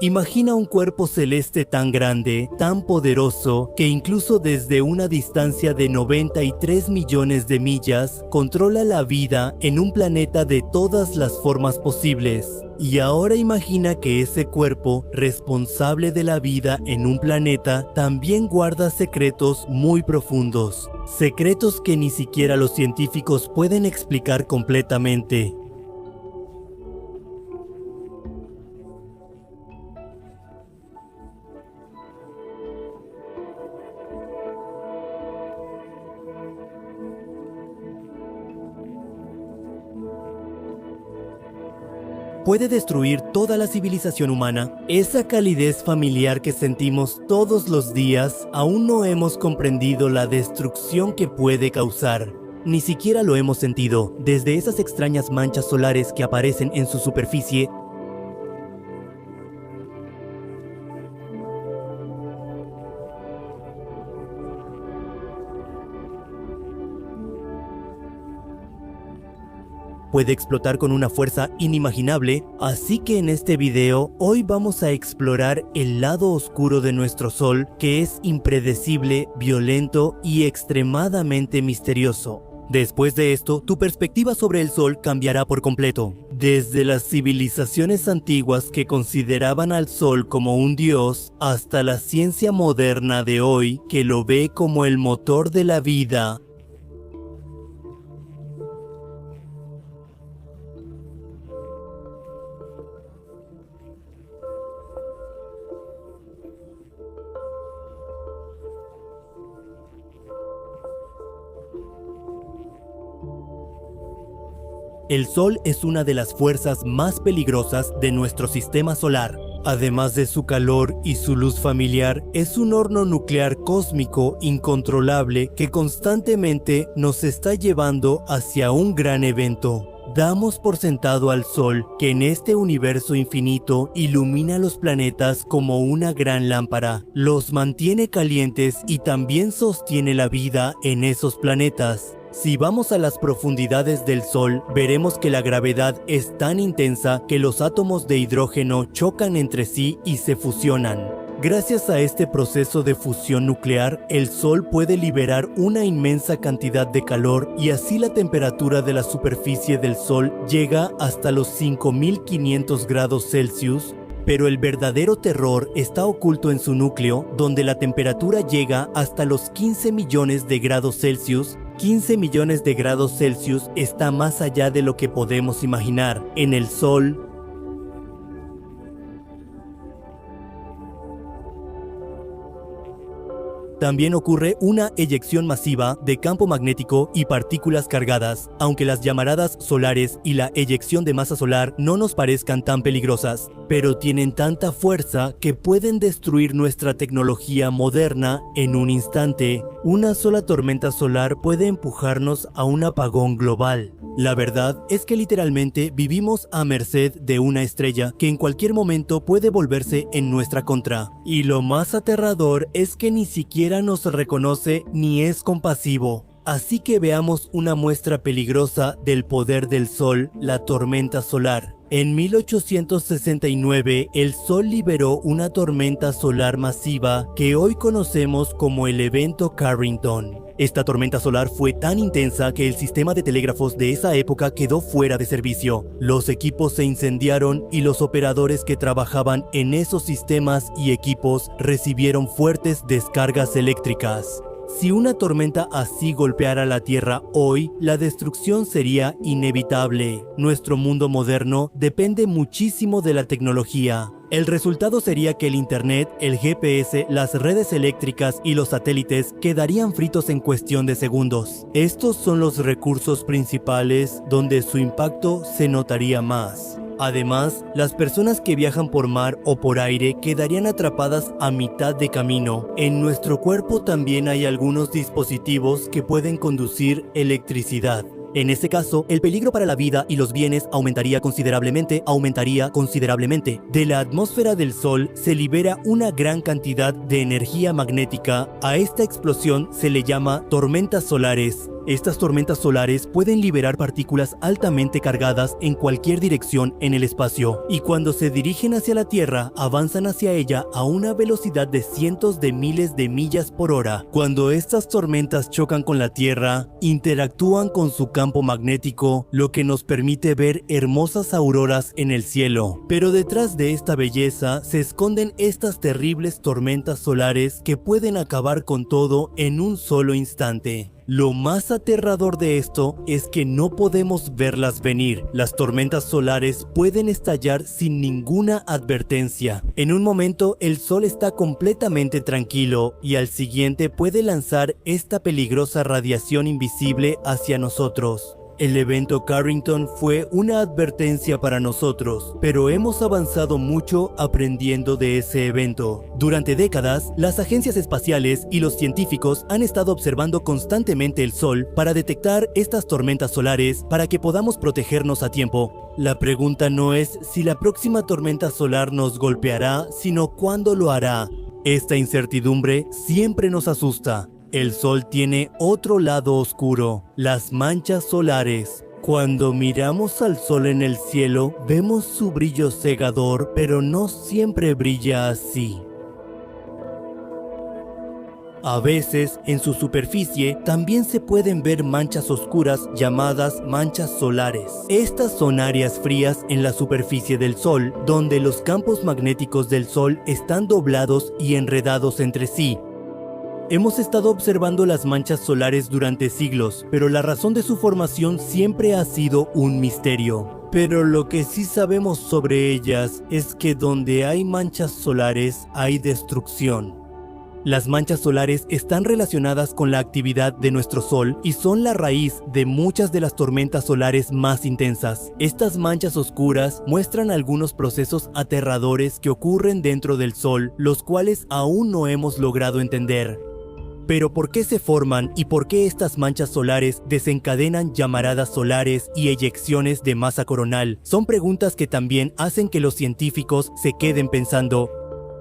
Imagina un cuerpo celeste tan grande, tan poderoso, que incluso desde una distancia de 93 millones de millas, controla la vida en un planeta de todas las formas posibles. Y ahora imagina que ese cuerpo, responsable de la vida en un planeta, también guarda secretos muy profundos. Secretos que ni siquiera los científicos pueden explicar completamente. Puede destruir toda la civilización humana. Esa calidez familiar que sentimos todos los días, aún no hemos comprendido la destrucción que puede causar. Ni siquiera lo hemos sentido, desde esas extrañas manchas solares que aparecen en su superficie. Puede explotar con una fuerza inimaginable, así que en este video hoy vamos a explorar el lado oscuro de nuestro Sol, que es impredecible, violento y extremadamente misterioso. Después de esto, tu perspectiva sobre el Sol cambiará por completo. Desde las civilizaciones antiguas que consideraban al Sol como un dios, hasta la ciencia moderna de hoy que lo ve como el motor de la vida. El Sol es una de las fuerzas más peligrosas de nuestro sistema solar. Además de su calor y su luz familiar, es un horno nuclear cósmico incontrolable que constantemente nos está llevando hacia un gran evento. Damos por sentado al Sol, que en este universo infinito ilumina los planetas como una gran lámpara, los mantiene calientes y también sostiene la vida en esos planetas. Si vamos a las profundidades del Sol, veremos que la gravedad es tan intensa que los átomos de hidrógeno chocan entre sí y se fusionan. Gracias a este proceso de fusión nuclear, el Sol puede liberar una inmensa cantidad de calor y así la temperatura de la superficie del Sol llega hasta los 5500 grados Celsius. Pero el verdadero terror está oculto en su núcleo, donde la temperatura llega hasta los 15 millones de grados Celsius. 15 millones de grados Celsius está más allá de lo que podemos imaginar. En el Sol, también ocurre una eyección masiva de campo magnético y partículas cargadas, aunque las llamaradas solares y la eyección de masa solar no nos parezcan tan peligrosas, pero tienen tanta fuerza que pueden destruir nuestra tecnología moderna en un instante. Una sola tormenta solar puede empujarnos a un apagón global. La verdad es que literalmente vivimos a merced de una estrella que en cualquier momento puede volverse en nuestra contra. Y lo más aterrador es que ni siquiera nos reconoce ni es compasivo. Así que veamos una muestra peligrosa del poder del Sol, la tormenta solar. En 1869, el Sol liberó una tormenta solar masiva que hoy conocemos como el evento Carrington. Esta tormenta solar fue tan intensa que el sistema de telégrafos de esa época quedó fuera de servicio. Los equipos se incendiaron y los operadores que trabajaban en esos sistemas y equipos recibieron fuertes descargas eléctricas. Si una tormenta así golpeara la Tierra hoy, la destrucción sería inevitable. Nuestro mundo moderno depende muchísimo de la tecnología. El resultado sería que el Internet, el GPS, las redes eléctricas y los satélites quedarían fritos en cuestión de segundos. Estos son los recursos principales donde su impacto se notaría más. Además, las personas que viajan por mar o por aire quedarían atrapadas a mitad de camino. En nuestro cuerpo también hay algunos dispositivos que pueden conducir electricidad. En ese caso, el peligro para la vida y los bienes aumentaría considerablemente. De la atmósfera del Sol se libera una gran cantidad de energía magnética. A esta explosión se le llama tormentas solares. Estas tormentas solares pueden liberar partículas altamente cargadas en cualquier dirección en el espacio, y cuando se dirigen hacia la Tierra, avanzan hacia ella a una velocidad de cientos de miles de millas por hora. Cuando estas tormentas chocan con la Tierra, interactúan con su campo magnético, lo que nos permite ver hermosas auroras en el cielo. Pero detrás de esta belleza se esconden estas terribles tormentas solares que pueden acabar con todo en un solo instante. Lo más aterrador de esto es que no podemos verlas venir. Las tormentas solares pueden estallar sin ninguna advertencia. En un momento el sol está completamente tranquilo y al siguiente puede lanzar esta peligrosa radiación invisible hacia nosotros. El evento Carrington fue una advertencia para nosotros, pero hemos avanzado mucho aprendiendo de ese evento. Durante décadas, las agencias espaciales y los científicos han estado observando constantemente el Sol para detectar estas tormentas solares para que podamos protegernos a tiempo. La pregunta no es si la próxima tormenta solar nos golpeará, sino cuándo lo hará. Esta incertidumbre siempre nos asusta. El Sol tiene otro lado oscuro, las manchas solares. Cuando miramos al Sol en el cielo, vemos su brillo cegador, pero no siempre brilla así. A veces, en su superficie, también se pueden ver manchas oscuras llamadas manchas solares. Estas son áreas frías en la superficie del Sol, donde los campos magnéticos del Sol están doblados y enredados entre sí. Hemos estado observando las manchas solares durante siglos, pero la razón de su formación siempre ha sido un misterio. Pero lo que sí sabemos sobre ellas es que donde hay manchas solares hay destrucción. Las manchas solares están relacionadas con la actividad de nuestro Sol y son la raíz de muchas de las tormentas solares más intensas. Estas manchas oscuras muestran algunos procesos aterradores que ocurren dentro del Sol, los cuales aún no hemos logrado entender. Pero ¿por qué se forman y por qué estas manchas solares desencadenan llamaradas solares y eyecciones de masa coronal? Son preguntas que también hacen que los científicos se queden pensando.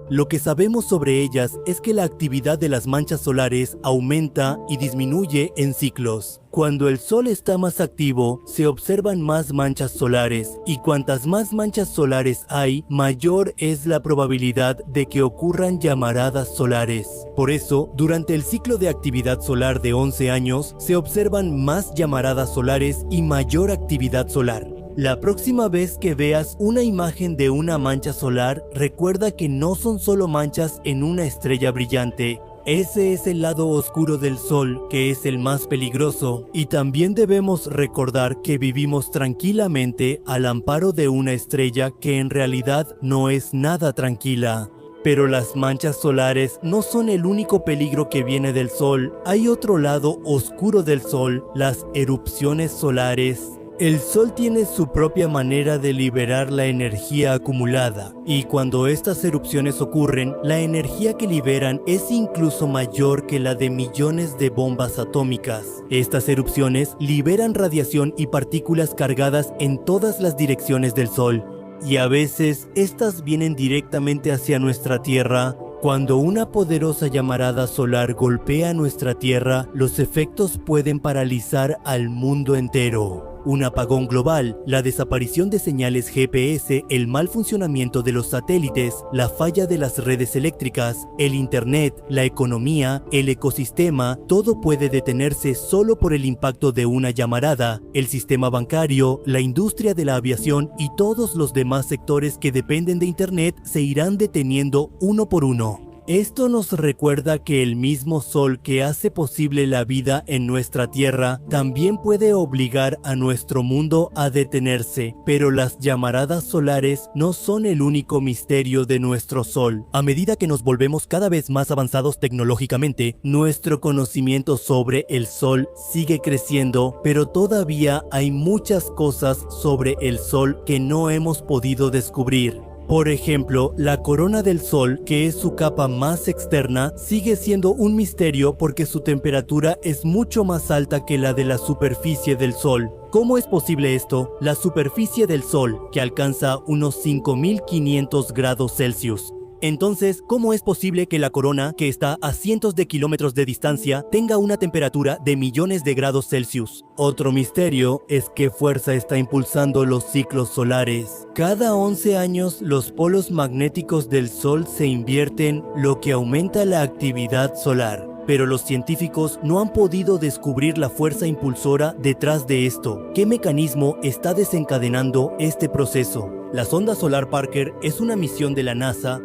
Lo que sabemos sobre ellas es que la actividad de las manchas solares aumenta y disminuye en ciclos. Cuando el Sol está más activo, se observan más manchas solares, y cuantas más manchas solares hay, mayor es la probabilidad de que ocurran llamaradas solares. Por eso, durante el ciclo de actividad solar de 11 años, se observan más llamaradas solares y mayor actividad solar. La próxima vez que veas una imagen de una mancha solar, recuerda que no son solo manchas en una estrella brillante. Ese es el lado oscuro del Sol, que es el más peligroso, y también debemos recordar que vivimos tranquilamente al amparo de una estrella que en realidad no es nada tranquila. Pero las manchas solares no son el único peligro que viene del Sol. Hay otro lado oscuro del Sol, las erupciones solares. El Sol tiene su propia manera de liberar la energía acumulada, y cuando estas erupciones ocurren, la energía que liberan es incluso mayor que la de millones de bombas atómicas. Estas erupciones liberan radiación y partículas cargadas en todas las direcciones del Sol, y a veces estas vienen directamente hacia nuestra Tierra. Cuando una poderosa llamarada solar golpea nuestra Tierra, los efectos pueden paralizar al mundo entero. Un apagón global, la desaparición de señales GPS, el mal funcionamiento de los satélites, la falla de las redes eléctricas, el internet, la economía, el ecosistema, todo puede detenerse solo por el impacto de una llamarada. El sistema bancario, la industria de la aviación y todos los demás sectores que dependen de internet se irán deteniendo uno por uno. Esto nos recuerda que el mismo Sol que hace posible la vida en nuestra Tierra también puede obligar a nuestro mundo a detenerse, pero las llamaradas solares no son el único misterio de nuestro Sol. A medida que nos volvemos cada vez más avanzados tecnológicamente, nuestro conocimiento sobre el Sol sigue creciendo, pero todavía hay muchas cosas sobre el Sol que no hemos podido descubrir. Por ejemplo, la corona del Sol, que es su capa más externa, sigue siendo un misterio porque su temperatura es mucho más alta que la de la superficie del Sol. ¿Cómo es posible esto? La superficie del Sol, que alcanza unos 5.500 grados Celsius, Entonces, ¿cómo es posible que la corona, que está a cientos de kilómetros de distancia, tenga una temperatura de millones de grados Celsius? Otro misterio es qué fuerza está impulsando los ciclos solares. Cada 11 años, los polos magnéticos del Sol se invierten, lo que aumenta la actividad solar. Pero los científicos no han podido descubrir la fuerza impulsora detrás de esto. ¿Qué mecanismo está desencadenando este proceso? La sonda solar Parker es una misión de la NASA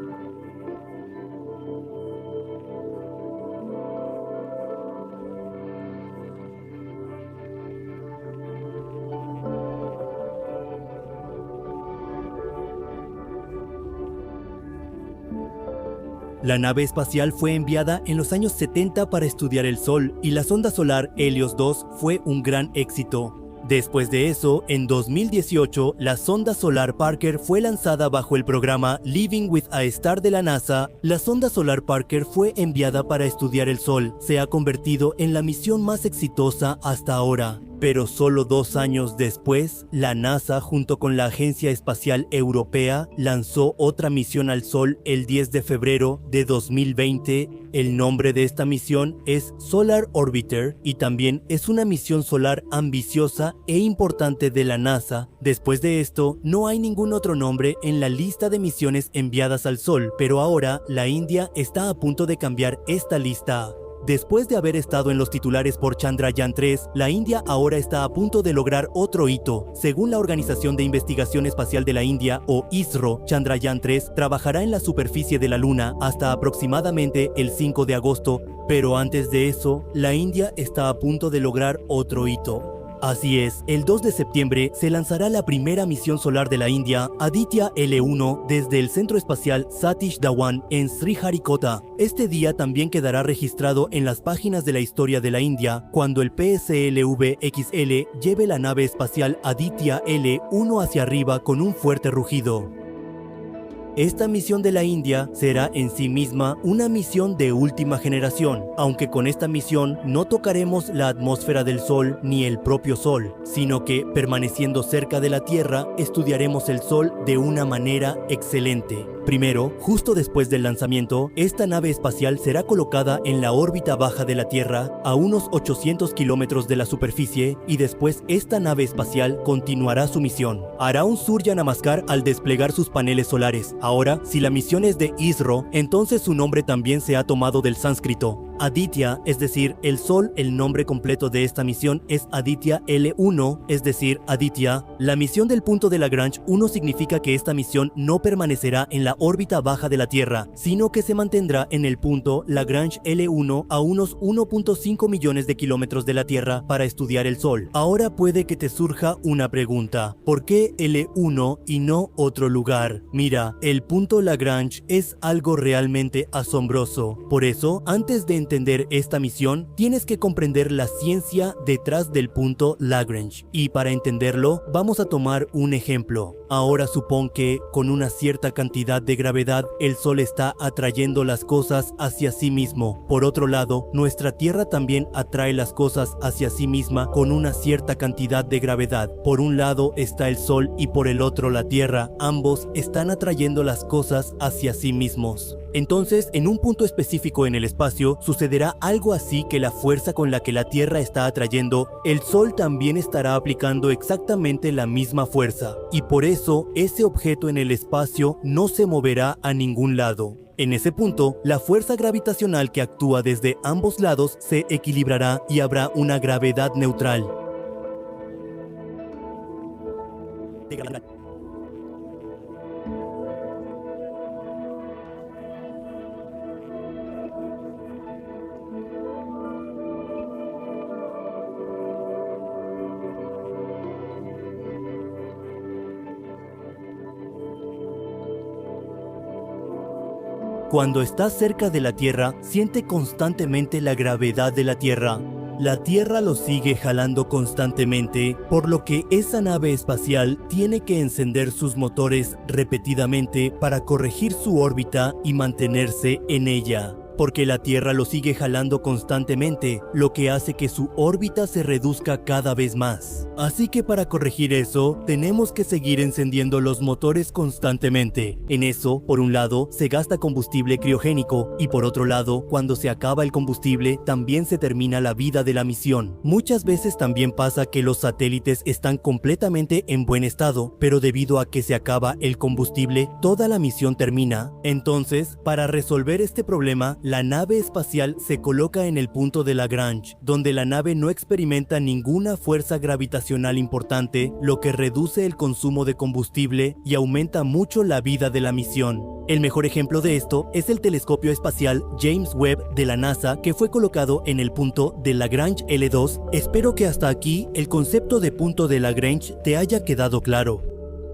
La nave espacial fue enviada en los años 70 para estudiar el Sol y la sonda solar Helios 2 fue un gran éxito. Después de eso, en 2018, la sonda solar Parker fue lanzada bajo el programa Living with a Star de la NASA. La sonda solar Parker fue enviada para estudiar el Sol. Se ha convertido en la misión más exitosa hasta ahora. Pero solo 2 años después, la NASA junto con la Agencia Espacial Europea lanzó otra misión al Sol el 10 de febrero de 2020. El nombre de esta misión es Solar Orbiter y también es una misión solar ambiciosa e importante de la NASA. Después de esto, no hay ningún otro nombre en la lista de misiones enviadas al Sol, pero ahora la India está a punto de cambiar esta lista. Después de haber estado en los titulares por Chandrayaan 3, la India ahora está a punto de lograr otro hito. Según la Organización de Investigación Espacial de la India, o ISRO, Chandrayaan 3 trabajará en la superficie de la Luna hasta aproximadamente el 5 de agosto, pero antes de eso, la India está a punto de lograr otro hito. Así es, el 2 de septiembre se lanzará la primera misión solar de la India, Aditya L1, desde el centro espacial Satish Dhawan en Sriharikota. Este día también quedará registrado en las páginas de la historia de la India cuando el PSLV-XL lleve la nave espacial Aditya L1 hacia arriba con un fuerte rugido. Esta misión de la India será en sí misma una misión de última generación, aunque con esta misión no tocaremos la atmósfera del Sol ni el propio Sol, sino que, permaneciendo cerca de la Tierra, estudiaremos el Sol de una manera excelente. Primero, justo después del lanzamiento, esta nave espacial será colocada en la órbita baja de la Tierra, a unos 800 kilómetros de la superficie, y después esta nave espacial continuará su misión. Hará un Surya Namaskar al desplegar sus paneles solares. Ahora, si la misión es de ISRO, entonces su nombre también se ha tomado del sánscrito. Aditya, es decir, el Sol, el nombre completo de esta misión es Aditya L1, es decir, Aditya. La misión del punto de Lagrange 1 significa que esta misión no permanecerá en la órbita baja de la Tierra, sino que se mantendrá en el punto Lagrange L1 a unos 1.5 millones de kilómetros de la Tierra para estudiar el Sol. Ahora puede que te surja una pregunta: ¿por qué L1 y no otro lugar? Mira, el punto Lagrange es algo realmente asombroso. Por eso, antes de entender esta misión, tienes que comprender la ciencia detrás del punto Lagrange. Y para entenderlo, vamos a tomar un ejemplo. Ahora supón que, con una cierta cantidad de gravedad, el Sol está atrayendo las cosas hacia sí mismo. Por otro lado, nuestra Tierra también atrae las cosas hacia sí misma con una cierta cantidad de gravedad. Por un lado está el Sol y por el otro la Tierra. Ambos están atrayendo las cosas hacia sí mismos. Entonces, en un punto específico en el espacio, sucederá algo así que la fuerza con la que la Tierra está atrayendo, el Sol también estará aplicando exactamente la misma fuerza. Y por eso, ese objeto en el espacio no se moverá a ningún lado. En ese punto, la fuerza gravitacional que actúa desde ambos lados se equilibrará y habrá una gravedad neutral. Cuando estás cerca de la Tierra, siente constantemente la gravedad de la Tierra. La Tierra lo sigue jalando constantemente, por lo que esa nave espacial tiene que encender sus motores repetidamente para corregir su órbita y mantenerse en ella. Porque la Tierra lo sigue jalando constantemente, lo que hace que su órbita se reduzca cada vez más. Así que para corregir eso, tenemos que seguir encendiendo los motores constantemente. En eso, por un lado, se gasta combustible criogénico y por otro lado, cuando se acaba el combustible, también se termina la vida de la misión. Muchas veces también pasa que los satélites están completamente en buen estado, pero debido a que se acaba el combustible, toda la misión termina. Entonces, para resolver este problema, la nave espacial se coloca en el punto de Lagrange, donde la nave no experimenta ninguna fuerza gravitacional importante, lo que reduce el consumo de combustible y aumenta mucho la vida de la misión. El mejor ejemplo de esto es el telescopio espacial James Webb de la NASA, que fue colocado en el punto de Lagrange L2. Espero que hasta aquí el concepto de punto de Lagrange te haya quedado claro.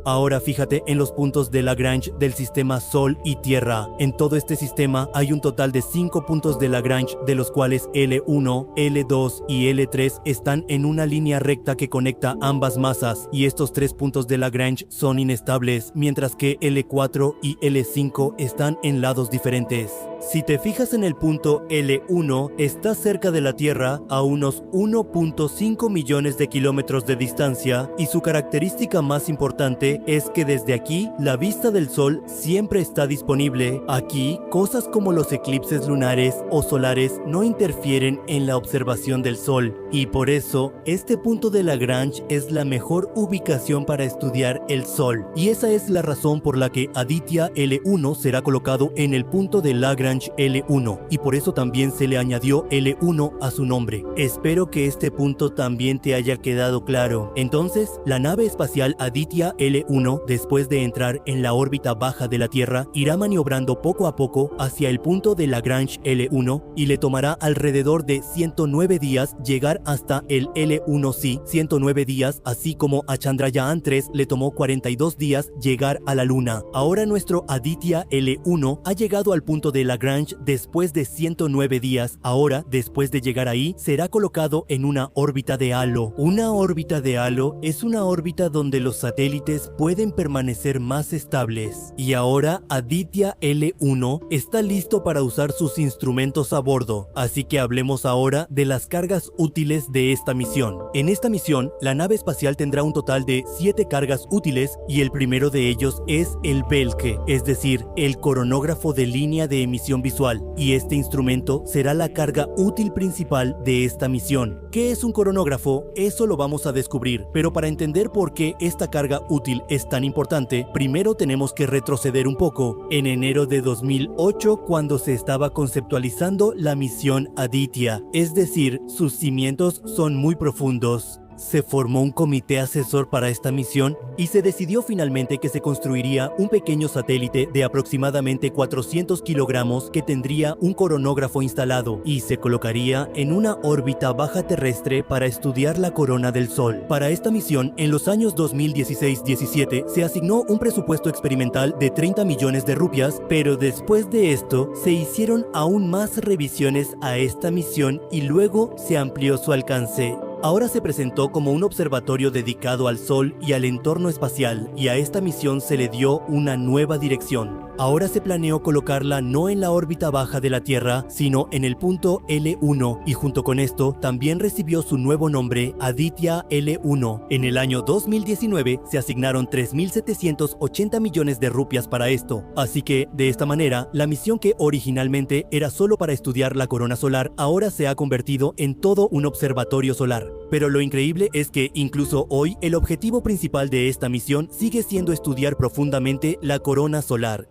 Ahora fíjate en los puntos de Lagrange del sistema Sol y Tierra. En todo este sistema hay un total de 5 puntos de Lagrange, de los cuales L1, L2 y L3 están en una línea recta que conecta ambas masas, y estos 3 puntos de Lagrange son inestables, mientras que L4 y L5 están en lados diferentes. Si te fijas en el punto L1, está cerca de la Tierra a unos 1.5 millones de kilómetros de distancia, y su característica más importante es que desde aquí la vista del Sol siempre está disponible. Aquí, cosas como los eclipses lunares o solares no interfieren en la observación del Sol, y por eso este punto de Lagrange es la mejor ubicación para estudiar el Sol, y esa es la razón por la que Aditya L1 será colocado en el punto de Lagrange L1, y por eso también se le añadió L1 a su nombre. Espero que este punto también te haya quedado claro. Entonces, la nave espacial Aditya L1, después de entrar en la órbita baja de la Tierra, irá maniobrando poco a poco hacia el punto de Lagrange L1 y le tomará alrededor de 109 días llegar hasta el L1C, 109 días, así como a Chandrayaan 3 le tomó 42 días llegar a la Luna. Ahora nuestro Aditya L1 ha llegado al punto de Lagrange después de 109 días. Ahora, después de llegar ahí, será colocado en una órbita de halo. Una órbita de halo es una órbita donde los satélites pueden permanecer más estables. Y ahora Aditya L1 está listo para usar sus instrumentos a bordo. Así que hablemos ahora de las cargas útiles de esta misión. En esta misión, la nave espacial tendrá un total de 7 cargas útiles, y el primero de ellos es el Belke, es decir, el coronógrafo de línea de emisión visual, y este instrumento será la carga útil principal de esta misión. ¿Qué es un coronógrafo? Eso lo vamos a descubrir, pero para entender por qué esta carga útil es tan importante, primero tenemos que retroceder un poco. En enero de 2008, cuando se estaba conceptualizando la misión Aditya, es decir, sus cimientos son muy profundos. Se formó un comité asesor para esta misión y se decidió finalmente que se construiría un pequeño satélite de aproximadamente 400 kilogramos que tendría un coronógrafo instalado y se colocaría en una órbita baja terrestre para estudiar la corona del Sol. Para esta misión, en los años 2016-17 se asignó un presupuesto experimental de 30 millones de rupias, pero después de esto se hicieron aún más revisiones a esta misión y luego se amplió su alcance. Ahora se presentó como un observatorio dedicado al Sol y al entorno espacial, y a esta misión se le dio una nueva dirección. Ahora se planeó colocarla no en la órbita baja de la Tierra, sino en el punto L1, y junto con esto también recibió su nuevo nombre, Aditya L1. En el año 2019 se asignaron 3.780 millones de rupias para esto, así que de esta manera la misión, que originalmente era solo para estudiar la corona solar, ahora se ha convertido en todo un observatorio solar. Pero lo increíble es que incluso hoy el objetivo principal de esta misión sigue siendo estudiar profundamente la corona solar.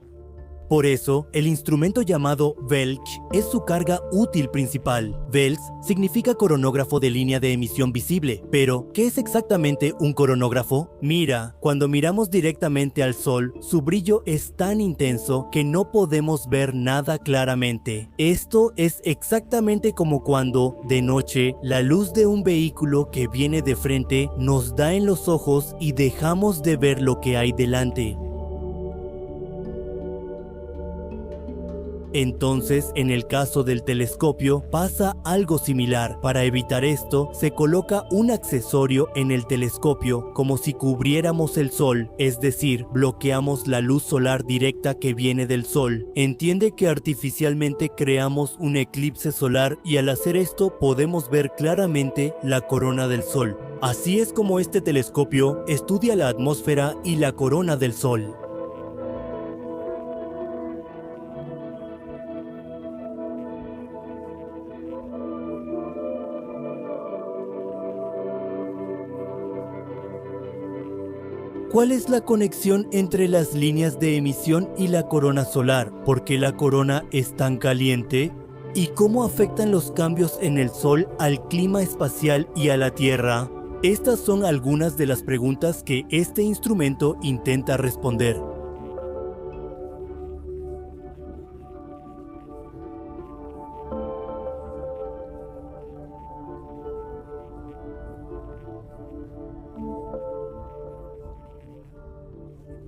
Por eso, el instrumento llamado VELK es su carga útil principal. VELK significa coronógrafo de línea de emisión visible. Pero, ¿qué es exactamente un coronógrafo? Mira, cuando miramos directamente al Sol, su brillo es tan intenso que no podemos ver nada claramente. Esto es exactamente como cuando, de noche, la luz de un vehículo que viene de frente nos da en los ojos y dejamos de ver lo que hay delante. Entonces, en el caso del telescopio, pasa algo similar. Para evitar esto, se coloca un accesorio en el telescopio, como si cubriéramos el sol, es decir, bloqueamos la luz solar directa que viene del sol. Entiende que artificialmente creamos un eclipse solar y al hacer esto podemos ver claramente la corona del sol. Así es como este telescopio estudia la atmósfera y la corona del sol. ¿Cuál es la conexión entre las líneas de emisión y la corona solar? ¿Por qué la corona es tan caliente? ¿Y cómo afectan los cambios en el Sol al clima espacial y a la Tierra? Estas son algunas de las preguntas que este instrumento intenta responder.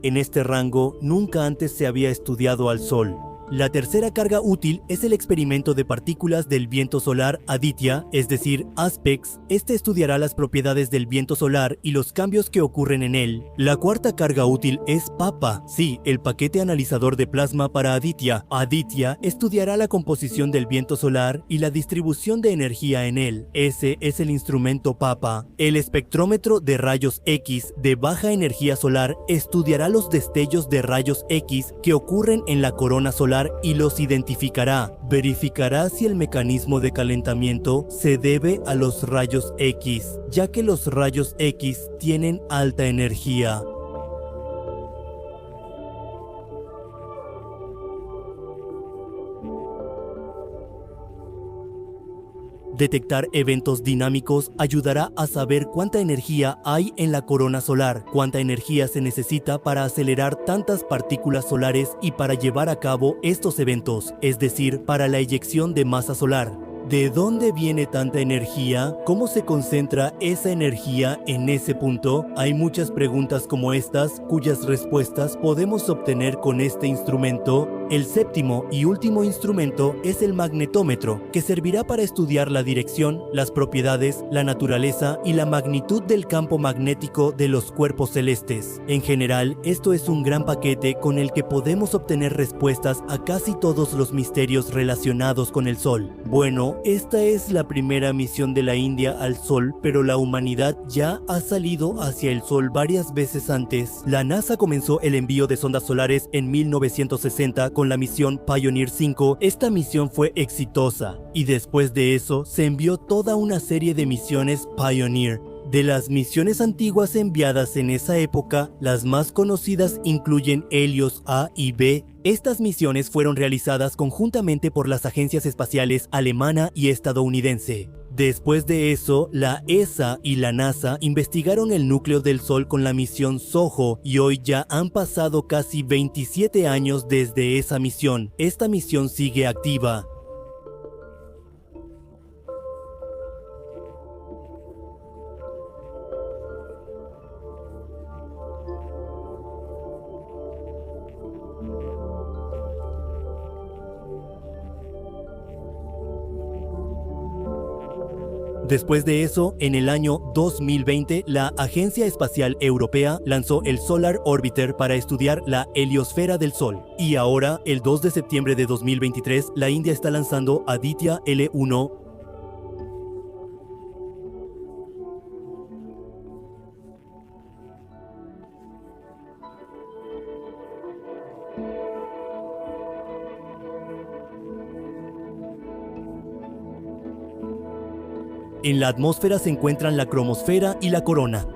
En este rango nunca antes se había estudiado al Sol. La tercera carga útil es el experimento de partículas del viento solar Aditya, es decir, ASPEX. Este estudiará las propiedades del viento solar y los cambios que ocurren en él. La cuarta carga útil es PAPA, sí, el paquete analizador de plasma para Aditya. Aditya estudiará la composición del viento solar y la distribución de energía en él. Ese es el instrumento PAPA. El espectrómetro de rayos X de baja energía solar estudiará los destellos de rayos X que ocurren en la corona solar y los identificará. Verificará si el mecanismo de calentamiento se debe a los rayos X, ya que los rayos X tienen alta energía. Detectar eventos dinámicos ayudará a saber cuánta energía hay en la corona solar, cuánta energía se necesita para acelerar tantas partículas solares y para llevar a cabo estos eventos, es decir, para la eyección de masa solar. ¿De dónde viene tanta energía? ¿Cómo se concentra esa energía en ese punto? Hay muchas preguntas como estas, cuyas respuestas podemos obtener con este instrumento. El séptimo y último instrumento es el magnetómetro, que servirá para estudiar la dirección, las propiedades, la naturaleza y la magnitud del campo magnético de los cuerpos celestes. En general, esto es un gran paquete con el que podemos obtener respuestas a casi todos los misterios relacionados con el Sol. Bueno, esta es la primera misión de la India al Sol, pero la humanidad ya ha salido hacia el Sol varias veces antes. La NASA comenzó el envío de sondas solares en 1960 con la misión Pioneer 5. Esta misión fue exitosa y después de eso se envió toda una serie de misiones Pioneer. De las misiones antiguas enviadas en esa época, las más conocidas incluyen Helios A y B. Estas misiones fueron realizadas conjuntamente por las agencias espaciales alemana y estadounidense. Después de eso, la ESA y la NASA investigaron el núcleo del Sol con la misión SOHO y hoy ya han pasado casi 27 años desde esa misión. Esta misión sigue activa. Después de eso, en el año 2020, la Agencia Espacial Europea lanzó el Solar Orbiter para estudiar la heliosfera del Sol. Y ahora, el 2 de septiembre de 2023, la India está lanzando Aditya L1. En la atmósfera se encuentran la cromosfera y la corona.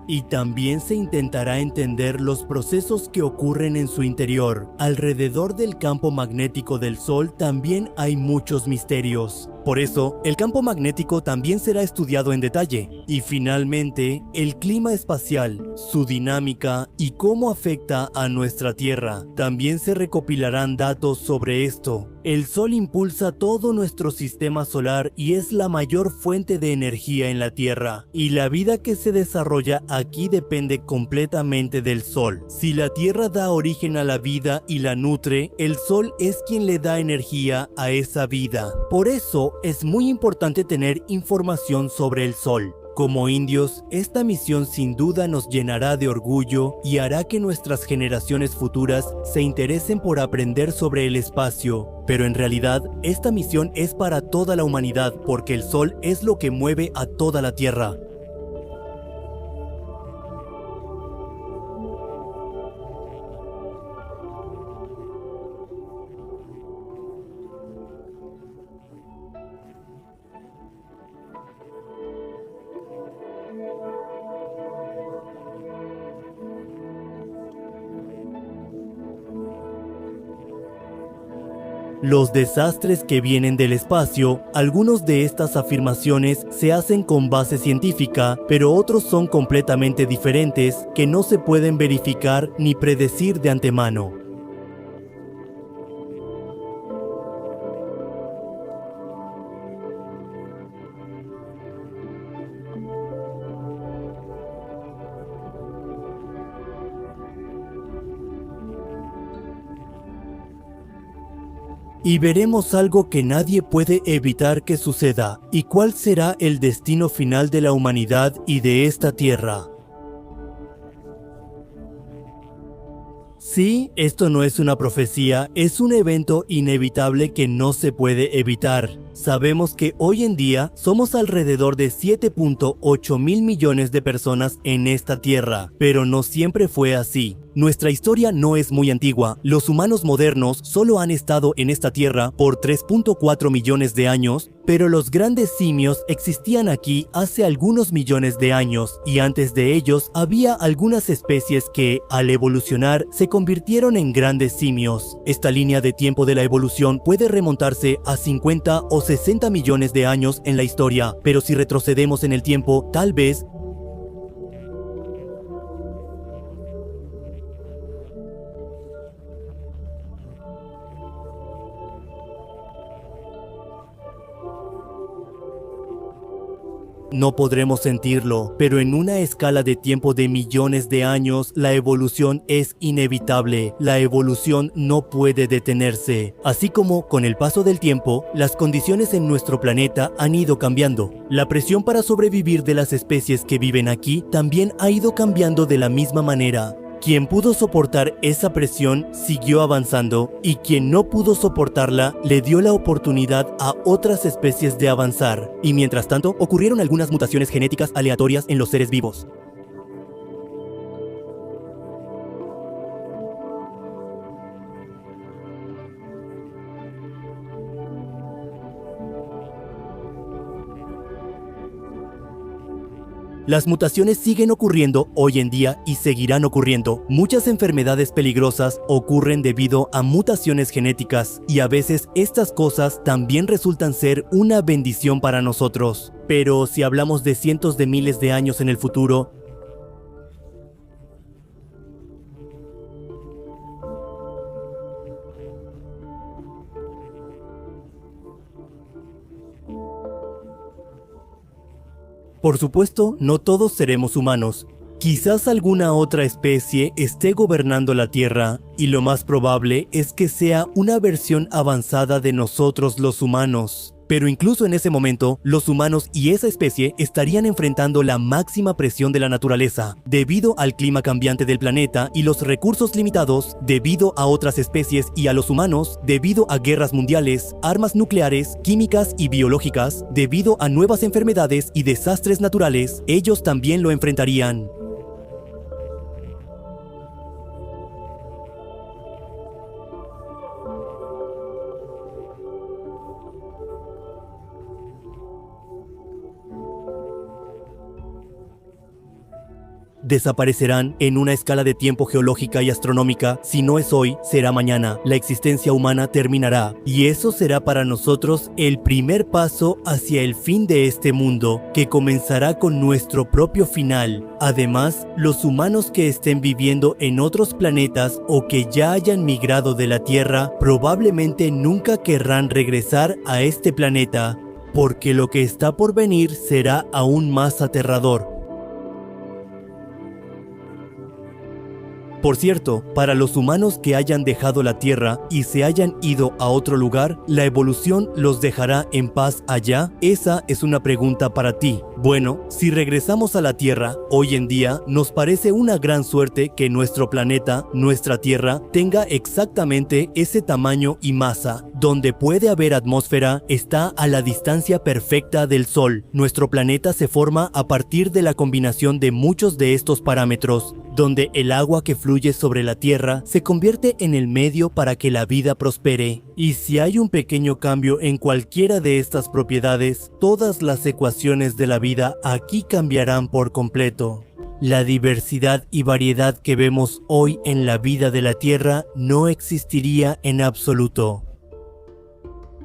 Y también se intentará entender los procesos que ocurren en su interior. Alrededor del campo magnético del Sol también hay muchos misterios. Por eso, el campo magnético también será estudiado en detalle. Y finalmente, el clima espacial, su dinámica y cómo afecta a nuestra Tierra. También se recopilarán datos sobre esto. El Sol impulsa todo nuestro sistema solar y es la mayor fuente de energía en la Tierra. Y la vida que se desarrolla aquí depende completamente del Sol. Si la Tierra da origen a la vida y la nutre, el Sol es quien le da energía a esa vida. Por eso es muy importante tener información sobre el Sol. Como indios, esta misión sin duda nos llenará de orgullo y hará que nuestras generaciones futuras se interesen por aprender sobre el espacio. Pero en realidad, esta misión es para toda la humanidad porque el Sol es lo que mueve a toda la Tierra. Los desastres que vienen del espacio, algunos de estas afirmaciones se hacen con base científica, pero otros son completamente diferentes que no se pueden verificar ni predecir de antemano. Y veremos algo que nadie puede evitar que suceda, y cuál será el destino final de la humanidad y de esta tierra. Sí, esto no es una profecía, es un evento inevitable que no se puede evitar. Sabemos que hoy en día somos alrededor de 7.8 mil millones de personas en esta tierra, pero no siempre fue así. Nuestra historia no es muy antigua. Los humanos modernos solo han estado en esta tierra por 3.4 millones de años, pero los grandes simios existían aquí hace algunos millones de años, y antes de ellos había algunas especies que, al evolucionar, se convirtieron en grandes simios. Esta línea de tiempo de la evolución puede remontarse a 50 o 60 millones de años en la historia, pero si retrocedemos en el tiempo, tal vez no podremos sentirlo, pero en una escala de tiempo de millones de años, la evolución es inevitable. La evolución no puede detenerse. Así como, con el paso del tiempo, las condiciones en nuestro planeta han ido cambiando. La presión para sobrevivir de las especies que viven aquí también ha ido cambiando de la misma manera. Quien pudo soportar esa presión siguió avanzando, y quien no pudo soportarla le dio la oportunidad a otras especies de avanzar. Y mientras tanto, ocurrieron algunas mutaciones genéticas aleatorias en los seres vivos. Las mutaciones siguen ocurriendo hoy en día y seguirán ocurriendo. Muchas enfermedades peligrosas ocurren debido a mutaciones genéticas, y a veces estas cosas también resultan ser una bendición para nosotros. Pero si hablamos de cientos de miles de años en el futuro, por supuesto, no todos seremos humanos. Quizás alguna otra especie esté gobernando la Tierra, y lo más probable es que sea una versión avanzada de nosotros los humanos. Pero incluso en ese momento, los humanos y esa especie estarían enfrentando la máxima presión de la naturaleza, debido al clima cambiante del planeta y los recursos limitados, debido a otras especies y a los humanos, debido a guerras mundiales, armas nucleares, químicas y biológicas, debido a nuevas enfermedades y desastres naturales, ellos también lo enfrentarían. desaparecerán en una escala de tiempo geológica y astronómica. Si no es hoy, será mañana. La existencia humana terminará. Y eso será para nosotros el primer paso hacia el fin de este mundo, que comenzará con nuestro propio final. Además, los humanos que estén viviendo en otros planetas o que ya hayan migrado de la Tierra, probablemente nunca querrán regresar a este planeta, porque lo que está por venir será aún más aterrador. Por cierto, para los humanos que hayan dejado la Tierra y se hayan ido a otro lugar, ¿la evolución los dejará en paz allá? Esa es una pregunta para ti. Bueno, si regresamos a la Tierra, hoy en día nos parece una gran suerte que nuestro planeta, nuestra Tierra, tenga exactamente ese tamaño y masa. Donde puede haber atmósfera está a la distancia perfecta del Sol. Nuestro planeta se forma a partir de la combinación de muchos de estos parámetros, donde el agua que fluye sobre la Tierra se convierte en el medio para que la vida prospere. Y si hay un pequeño cambio en cualquiera de estas propiedades, todas las ecuaciones de la vida aquí cambiarán por completo. La diversidad y variedad que vemos hoy en la vida de la Tierra no existiría en absoluto.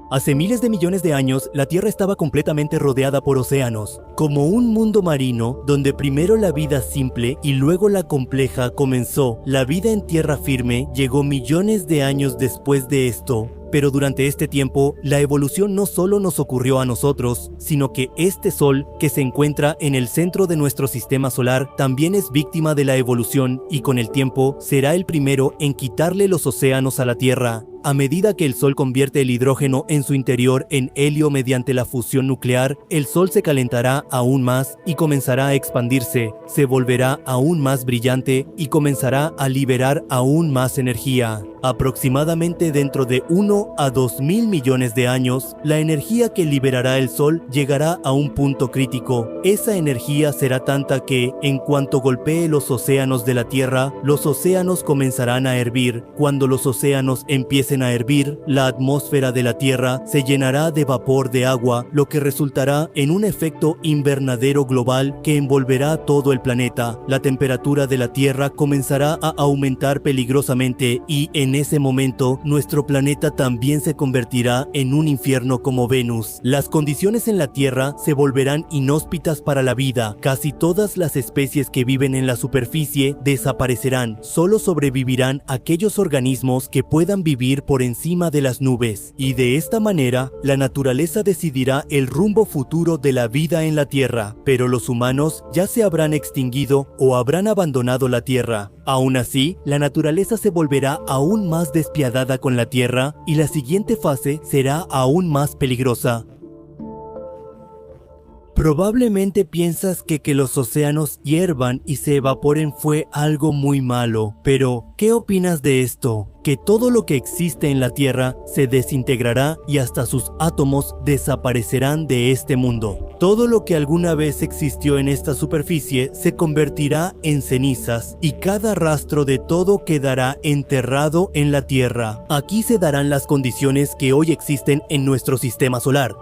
Hace miles de millones de años, la Tierra estaba completamente rodeada por océanos, como un mundo marino donde primero la vida simple y luego la compleja comenzó. La vida en tierra firme llegó millones de años después de esto. Pero durante este tiempo, la evolución no solo nos ocurrió a nosotros, sino que este Sol, que se encuentra en el centro de nuestro sistema solar, también es víctima de la evolución y con el tiempo será el primero en quitarle los océanos a la Tierra. A medida que el Sol convierte el hidrógeno en su interior en helio mediante la fusión nuclear, el Sol se calentará aún más y comenzará a expandirse, se volverá aún más brillante y comenzará a liberar aún más energía. Aproximadamente dentro de 1 a 2.000 millones de años, la energía que liberará el Sol llegará a un punto crítico. Esa energía será tanta que, en cuanto golpee los océanos de la Tierra, los océanos comenzarán a hervir. Cuando los océanos empiecen a hervir, la atmósfera de la Tierra se llenará de vapor de agua, lo que resultará en un efecto invernadero global que envolverá todo el planeta. La temperatura de la Tierra comenzará a aumentar peligrosamente y en ese momento nuestro planeta también se convertirá en un infierno como Venus. Las condiciones en la Tierra se volverán inhóspitas para la vida. Casi todas las especies que viven en la superficie desaparecerán. Solo sobrevivirán aquellos organismos que puedan vivir por encima de las nubes. Y de esta manera, la naturaleza decidirá el rumbo futuro de la vida en la Tierra. Pero los humanos ya se habrán extinguido o habrán abandonado la Tierra. Aún así, la naturaleza se volverá aún más despiadada con la Tierra y la siguiente fase será aún más peligrosa. Probablemente piensas que los océanos hiervan y se evaporen fue algo muy malo, pero ¿qué opinas de esto? Que todo lo que existe en la Tierra se desintegrará y hasta sus átomos desaparecerán de este mundo. Todo lo que alguna vez existió en esta superficie se convertirá en cenizas y cada rastro de todo quedará enterrado en la Tierra. Aquí se darán las condiciones que hoy existen en nuestro sistema solar.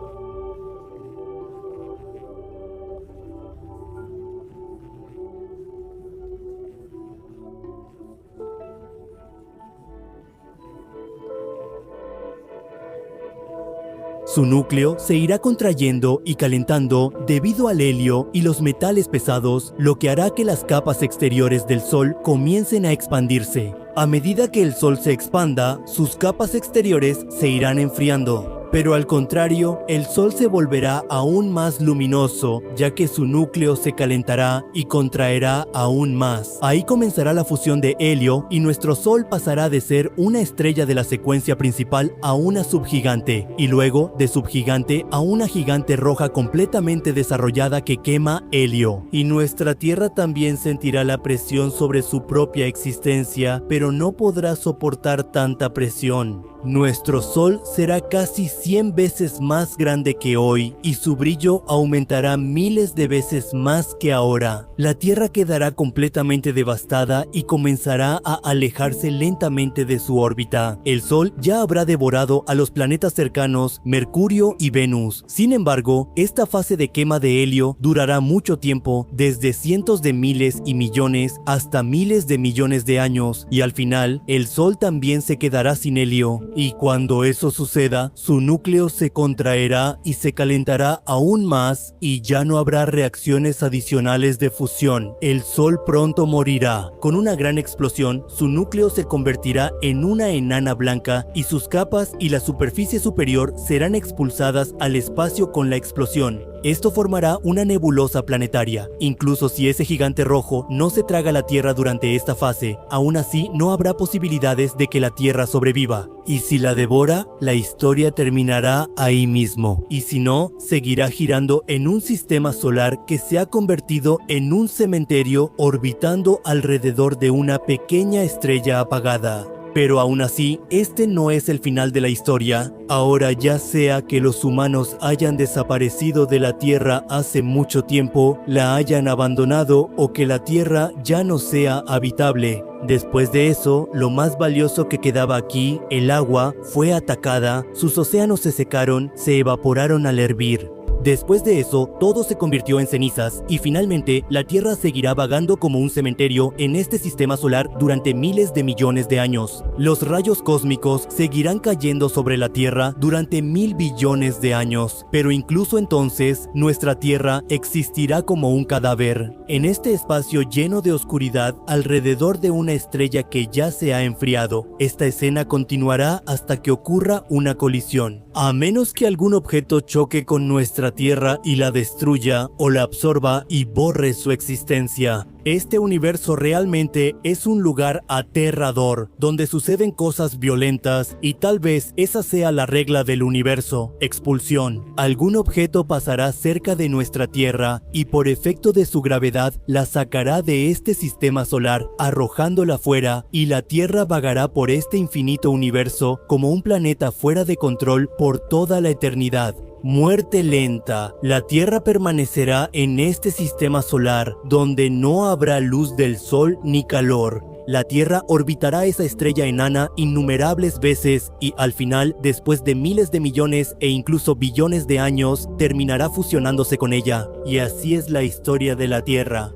Su núcleo se irá contrayendo y calentando debido al helio y los metales pesados, lo que hará que las capas exteriores del Sol comiencen a expandirse. A medida que el Sol se expanda, sus capas exteriores se irán enfriando. Pero al contrario, el Sol se volverá aún más luminoso, ya que su núcleo se calentará y contraerá aún más. Ahí comenzará la fusión de helio y nuestro Sol pasará de ser una estrella de la secuencia principal a una subgigante, y luego de subgigante a una gigante roja completamente desarrollada que quema helio. Y nuestra Tierra también sentirá la presión sobre su propia existencia, pero no podrá soportar tanta presión. Nuestro Sol será casi 100 veces más grande que hoy y su brillo aumentará miles de veces más que ahora. La Tierra quedará completamente devastada y comenzará a alejarse lentamente de su órbita. El Sol ya habrá devorado a los planetas cercanos Mercurio y Venus. Sin embargo, esta fase de quema de helio durará mucho tiempo, desde cientos de miles y millones hasta miles de millones de años, y al final, el Sol también se quedará sin helio. Y cuando eso suceda, su núcleo se contraerá y se calentará aún más y ya no habrá reacciones adicionales de fusión. El Sol pronto morirá. Con una gran explosión, su núcleo se convertirá en una enana blanca y sus capas y la superficie superior serán expulsadas al espacio con la explosión. Esto formará una nebulosa planetaria. Incluso si ese gigante rojo no se traga la Tierra durante esta fase, aún así no habrá posibilidades de que la Tierra sobreviva. Y si la devora, la historia terminará ahí mismo. Y si no, seguirá girando en un sistema solar que se ha convertido en un cementerio orbitando alrededor de una pequeña estrella apagada. Pero aún así, este no es el final de la historia. Ahora, ya sea que los humanos hayan desaparecido de la Tierra hace mucho tiempo, la hayan abandonado o que la Tierra ya no sea habitable. Después de eso, lo más valioso que quedaba aquí, el agua, fue atacada, sus océanos se secaron, se evaporaron al hervir. Después de eso, todo se convirtió en cenizas y finalmente la Tierra seguirá vagando como un cementerio en este sistema solar durante miles de millones de años. Los rayos cósmicos seguirán cayendo sobre la Tierra durante 1000 billones de años, pero incluso entonces, nuestra Tierra existirá como un cadáver, en este espacio lleno de oscuridad alrededor de una estrella que ya se ha enfriado. Esta escena continuará hasta que ocurra una colisión. A menos que algún objeto choque con nuestra Tierra y la destruya o la absorba y borre su existencia. Este universo realmente es un lugar aterrador, donde suceden cosas violentas y tal vez esa sea la regla del universo: expulsión. Algún objeto pasará cerca de nuestra Tierra y por efecto de su gravedad la sacará de este sistema solar, arrojándola fuera, y la Tierra vagará por este infinito universo como un planeta fuera de control por toda la eternidad. Muerte lenta. La Tierra permanecerá en este sistema solar, donde no habrá luz del sol ni calor. La Tierra orbitará esa estrella enana innumerables veces y al final, después de miles de millones e incluso billones de años, terminará fusionándose con ella. Y así es la historia de la Tierra.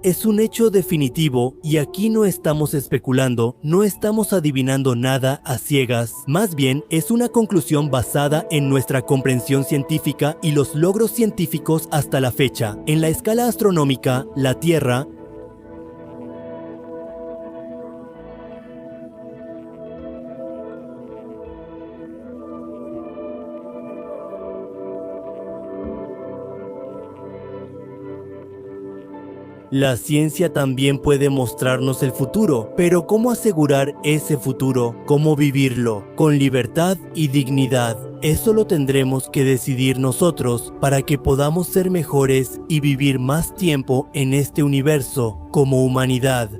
Es un hecho definitivo y aquí no estamos especulando, no estamos adivinando nada a ciegas. Más bien, es una conclusión basada en nuestra comprensión científica y los logros científicos hasta la fecha. En la escala astronómica, la Tierra La ciencia también puede mostrarnos el futuro, pero ¿cómo asegurar ese futuro? ¿Cómo vivirlo? Con libertad y dignidad. Eso lo tendremos que decidir nosotros para que podamos ser mejores y vivir más tiempo en este universo como humanidad.